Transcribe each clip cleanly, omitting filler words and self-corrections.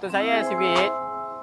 Untuk saya CB8,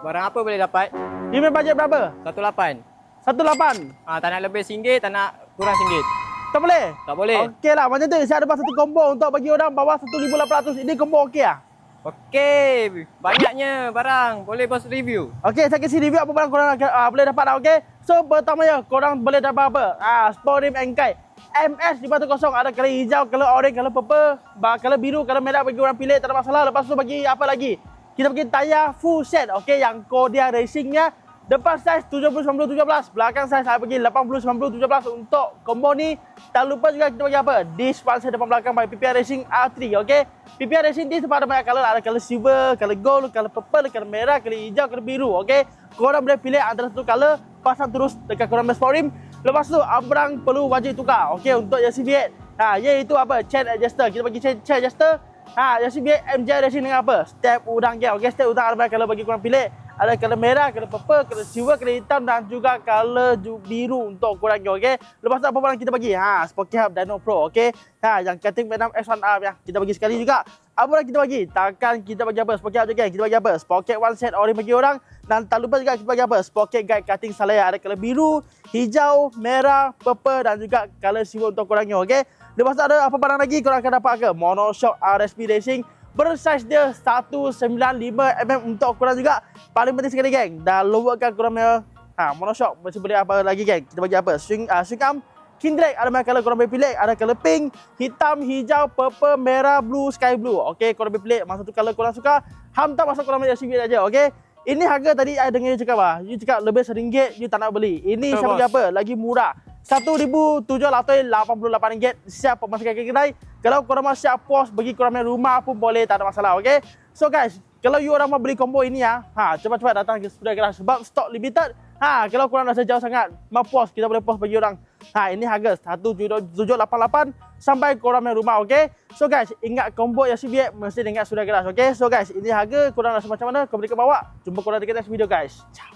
barang apa boleh dapat? Dia punya bajet berapa? 18. 18. Tak nak lebih RM1, tak nak kurang RM1. Tak boleh? Tak boleh. Okey lah, macam tu. Saya ada satu combo untuk bagi orang bawah 1,800. Ini combo okey lah? Okey, banyaknya barang. Boleh bos review. Okey, saya kasi review apa barang korang boleh dapat lah, okey? So, pertama ya, korang boleh dapat apa? Sport rim and kite. MS510 ada color hijau, color orange, color purple, color biru, color merah bagi orang pilih, tak ada masalah. Lepas tu bagi apa lagi? Kita bagi tayar full set, okey, yang Kodia Racingnya. Depan saiz 70-90-17, belakang saiz saya bagi 80-90-17 untuk combo ni. Tak lupa juga kita bagi apa? Disc one set depan belakang bagi PPR Racing R3, okey? PPR Racing disc ada banyak color, ada color silver, color gold, color purple, color merah, color hijau, color biru, okey? Korang boleh pilih antara satu color, pasang terus dekat korang sport rim. Lepas tu abrang perlu wajib tukar, okey, untuk yang CB8. Iaitu apa? Chain adjuster. Kita bagi chain adjuster. Yang CB8 MJ Racing dengan apa? Step udang je, okey? Step udang ada banyak color bagi korang pilih. Ada color merah, color purple, color silver, color hitam dan juga color biru untuk korang, okey? Lepas tu apa barang kita bagi? Spoke Hub Dyno Pro, okey? Yang cutting Vietnam X1R ya. Kita bagi sekali juga. Apa barang kita bagi? Takkan kita bagi apa? Spoke Hub je, kita bagi apa? Spoke one set orange bagi orang. Dan tak lupa juga kita bagi apa? Spoke guide cutting Salaya. Ada color biru, hijau, merah, purple dan juga color silver untuk korang, okey? Lepas tu ada apa barang lagi korang akan dapat ke? Monoshock RSP Racing. Bersaiz dia 195mm untuk korang juga. Paling penting sekali geng, dah lowerkan korang punya monoshock. Masih boleh apa lagi geng? Kita bagi apa? Swing arm, king drag, ada banyak color korang boleh pilih. Ada color pink, hitam, hijau, purple, merah, blue, sky blue. Okey, korang boleh pilih masa tu color korang suka. Hantar masa korang punya CB aja, okey? Ini harga tadi I dengar you cakap apa? You cakap lebih RM1, you tak nak beli. Ini saya bagi apa? Lagi murah. RM1,788 siap pemasukan ke kedai. Kalau korang mau siap pos bagi korang punya rumah pun boleh, tak ada masalah, okey? So guys, kalau you orang mau beli combo ini cepat-cepat datang ke Sudah Garage sebab stok limited. Kalau korang rasa jauh sangat, mau pos, kita boleh pos bagi orang. Ini harga 1,788 sampai korang punya rumah, okey? So guys, ingat combo yang CB8 mesti ingat Sudah Garage, okey? So guys, ini harga, korang rasa macam mana? Komen ke bawah. Jumpa korang dekat next video guys. Ciao.